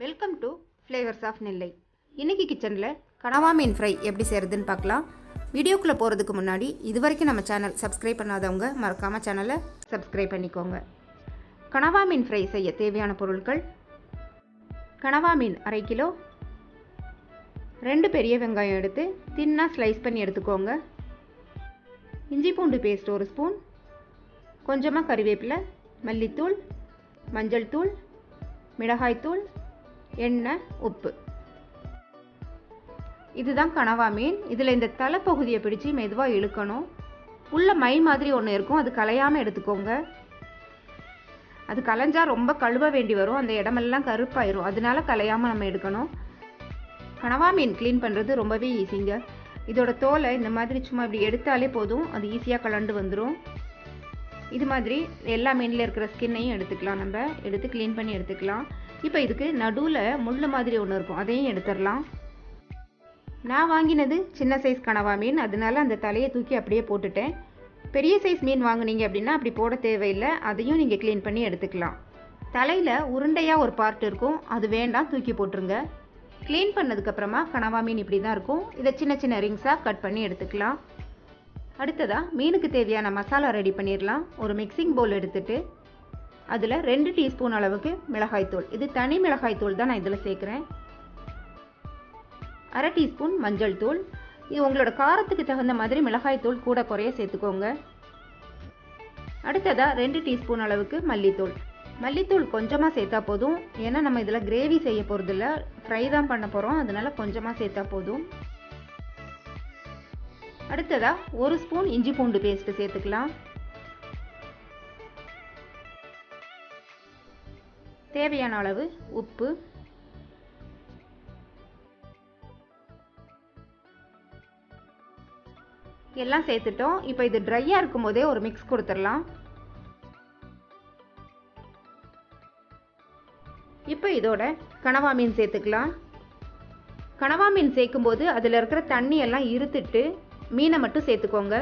Welcome to flavours of நெல்லை. இன்றைக்கி கிச்சனில் கனவா மீன் ஃப்ரை எப்படி செய்கிறதுன்னு பார்க்கலாம். வீடியோக்குள்ளே போகிறதுக்கு முன்னாடி இது வரைக்கும் நம்ம சேனல் சப்ஸ்கிரைப் பண்ணாதவங்க மறக்காமல் சேனலை சப்ஸ்கிரைப் பண்ணிக்கோங்க. கனவா மீன் ஃப்ரை செய்ய தேவையான பொருட்கள்: கனவா மீன் 1/2 கிலோ, 2 பெரிய வெங்காயம் எடுத்து தின்னாக ஸ்லைஸ் பண்ணி எடுத்துக்கோங்க, இஞ்சி பூண்டு பேஸ்ட் 1 ஸ்பூன், கொஞ்சமாக கறிவேப்பிலை, மல்லித்தூள், மஞ்சள் தூள், மிளகாய்த்தூள், எண்ணெய், உப்பு. இதுதான் கனவா மீன். இதில் இந்த தலைப்பகுதியை பிடிச்சி மெதுவாக இழுக்கணும். உள்ள மை மாதிரி ஒன்று இருக்கும், அது களையாமல் எடுத்துக்கோங்க. அது களைஞ்சால் ரொம்ப கழுவ வேண்டி வரும், அந்த இடமெல்லாம் கருப்பாயிரும், அதனால களையாமல் நம்ம எடுக்கணும். கனவா மீன் க்ளீன் பண்ணுறது ரொம்பவே ஈஸிங்க. இதோட தோலை இந்த மாதிரி சும்மா இப்படி எடுத்தாலே போதும், அது ஈஸியாக கலண்டு வந்துடும். இது மாதிரி எல்லா மீனில் இருக்கிற ஸ்கின்னையும் எடுத்துக்கலாம், நம்ம எடுத்து க்ளீன் பண்ணி எடுத்துக்கலாம். இப்போ இதுக்கு நடுவில் முள் மாதிரி ஒன்று இருக்கும், அதையும் எடுத்துடலாம். நான் வாங்கினது சின்ன சைஸ் கனவா மீன், அதனால அந்த தலையை தூக்கி அப்படியே போட்டுட்டேன். பெரிய சைஸ் மீன் வாங்கினீங்க அப்படின்னா அப்படி போட தேவையில்லை, அதையும் நீங்கள் க்ளீன் பண்ணி எடுத்துக்கலாம். தலையில் உருண்டையாக ஒரு பார்ட் இருக்கும், அது வேண்டாம், தூக்கி போட்டுருங்க. க்ளீன் பண்ணதுக்கப்புறமா கனவா மீன் இப்படி தான் இருக்கும். இதை சின்ன சின்ன ரிங்ஸாக கட் பண்ணி எடுத்துக்கலாம். அடுத்ததாக மீனுக்கு தேவையான மசாலா ரெடி பண்ணிடலாம். ஒரு மிக்சிங் பவுல் எடுத்துகிட்டு அதில் 2 டீஸ்பூன் அளவுக்கு மிளகாய்த்தூள், இது தனி மிளகாய்த்தூள் தான் நான் இதில் சேர்க்குறேன். 1/2 டீஸ்பூன் மஞ்சள் தூள், இது உங்களோட காரத்துக்கு தகுந்த மாதிரி மிளகாய்த்தூள் கூட குறைய சேர்த்துக்கோங்க. அடுத்ததாக 2 டீஸ்பூன் அளவுக்கு மல்லித்தூள். மல்லித்தூள் கொஞ்சமாக சேர்த்தா போதும், ஏன்னா நம்ம இதில் கிரேவி செய்ய போகிறதில்ல, ஃப்ரை தான் பண்ண போகிறோம், அதனால் கொஞ்சமாக சேர்த்தா போதும். அடுத்ததாக 1 ஸ்பூன் இஞ்சி பூண்டு பேஸ்ட்டு சேர்த்துக்கலாம். தேவையான அளவு உப்பு, எல்லாம் சேர்த்துட்டோம். இப்போ இது ட்ரையாக இருக்கும் போதே ஒரு மிக்ஸ் கொடுத்துடலாம். இப்போ இதோட கனவா மீன் சேர்த்துக்கலாம். கனவா மீன் சேர்க்கும்போது அதில் இருக்கிற தண்ணி எல்லாம் இருத்துட்டு மீனை மட்டும் சேர்த்துக்கோங்க.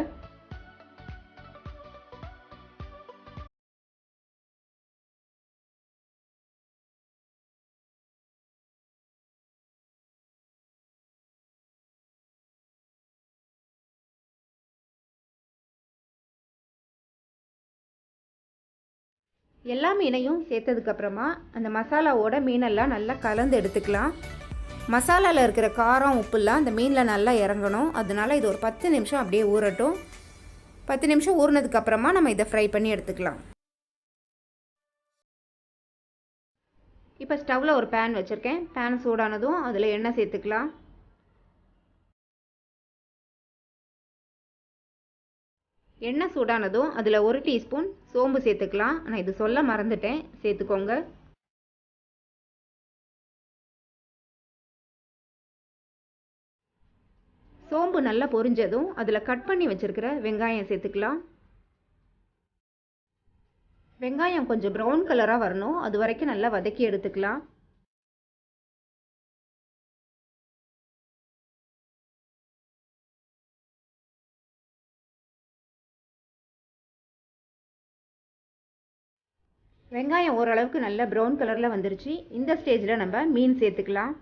எல்லா மீனையும் சேர்த்ததுக்கப்புறமா அந்த மசாலாவோட மீனெல்லாம் நல்லா கலந்து எடுத்துக்கலாம். மசாலாவில் இருக்கிற காரம் உப்புலாம் அந்த மீனில் நல்லா இறங்கணும், அதனால இது ஒரு 10 நிமிஷம் அப்படியே ஊறட்டும். 10 நிமிஷம் ஊறினதுக்கப்புறமா நம்ம இதை ஃப்ரை பண்ணி எடுத்துக்கலாம். இப்போ ஸ்டவ்வில் ஒரு பேன் வச்சுருக்கேன். பேன் சூடானதும் அதில் எண்ணெய் சேர்த்துக்கலாம். எண்ணெய் சூடானதும் அதில் 1 டீஸ்பூன் சோம்பு சேர்த்துக்கலாம். நான் இது சொல்ல மறந்துட்டேன், சேர்த்துக்கோங்க. சோம்பு நல்லா பொரிஞ்சதும் அதில் கட் பண்ணி வச்சுருக்கிற வெங்காயம் சேர்த்துக்கலாம். வெங்காயம் கொஞ்சம் ப்ரௌன் கலராக வரணும், அது வரைக்கும் நல்லா வதக்கி எடுத்துக்கலாம். வெங்காயம் ஓரளவுக்கு நல்லா ப்ரௌன் கலரில் வந்துருச்சு. இந்த ஸ்டேஜில் நம்ம மீன் சேர்த்துக்கலாம்.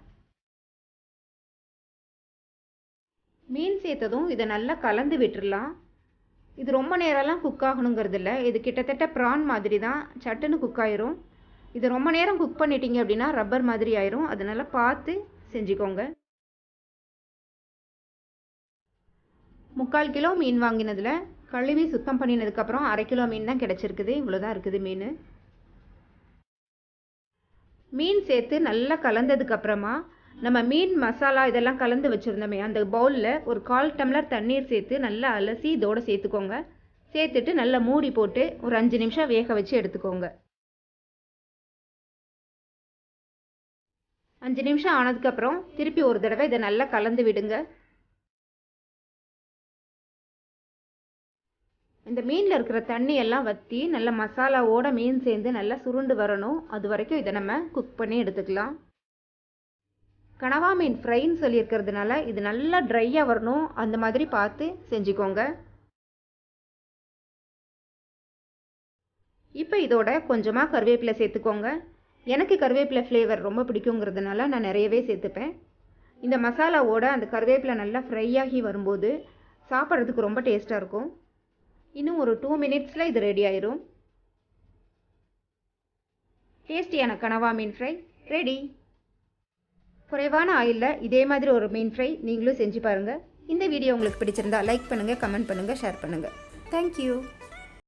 மீன் சேர்த்ததும் இதை நல்லா கலந்து விட்டுடலாம். இது ரொம்ப நேரம்லாம் குக் ஆகணுங்கிறது இல்லை, இது கிட்டத்தட்ட ப்ரான் மாதிரி தான், சட்டுன்னு குக் ஆயிரும். இது ரொம்ப நேரம் குக் பண்ணிட்டீங்க அப்படின்னா ரப்பர் மாதிரி ஆயிரும், அதனால பார்த்து செஞ்சுக்கோங்க. 3/4 கிலோ மீன் வாங்கினதில் கழுவி சுத்தம் பண்ணினதுக்கப்புறம் 1/2 கிலோ மீன் தான் கிடச்சிருக்குது. இவ்வளோதான் இருக்குது மீன். மீன் சேர்த்து நல்லா கலந்ததுக்கப்புறமா நம்ம மீன் மசாலா இதெல்லாம் கலந்து வச்சுருந்தோமே அந்த பவுலில் ஒரு 1/4 டம்ளர் தண்ணீர் சேர்த்து நல்லா அலசி இதோடு சேர்த்துக்கோங்க. சேர்த்துட்டு நல்லா மூடி போட்டு ஒரு 5 நிமிஷம் வேக வச்சு எடுத்துக்கோங்க. 5 நிமிஷம் ஆனதுக்கப்புறம் திருப்பி ஒரு தடவை இதை நல்லா கலந்து விடுங்க. இந்த மீனில் இருக்கிற தண்ணி எல்லாம் வற்றி நல்ல மசாலாவோட மீன் சேர்ந்து நல்லா சுருண்டு வரணும், அது வரைக்கும் இதை நம்ம குக் பண்ணி எடுத்துக்கலாம். கனவா மீன் ஃப்ரைன்னு சொல்லியிருக்கிறதுனால இது நல்லா ட்ரையாக வரணும், அந்த மாதிரி பார்த்து செஞ்சுக்கோங்க. இப்போ இதோட கொஞ்சமாக கருவேப்பிலை சேர்த்துக்கோங்க. எனக்கு கருவேப்பிலை ஃப்ளேவர் ரொம்ப பிடிக்குங்கிறதுனால நான் நிறையவே சேர்த்துப்பேன். இந்த மசாலாவோட அந்த கருவேப்பிலை நல்லா ஃப்ரை ஆகி வரும்போது சாப்பிட்றதுக்கு ரொம்ப டேஸ்ட்டாக இருக்கும். இன்னும் ஒரு 2 மினிட்ஸில் இது ரெடி ஆயிரும். டேஸ்டியான கனவா மீன் ஃப்ரை ரெடி. குறைவான ஆயிலில் இதே மாதிரி ஒரு மீன் ஃப்ரை நீங்களும் செஞ்சு பாருங்கள். இந்த வீடியோ உங்களுக்கு பிடிச்சிருந்தா லைக் பண்ணுங்கள், கமெண்ட் பண்ணுங்கள், ஷேர் பண்ணுங்கள். தேங்க்யூ.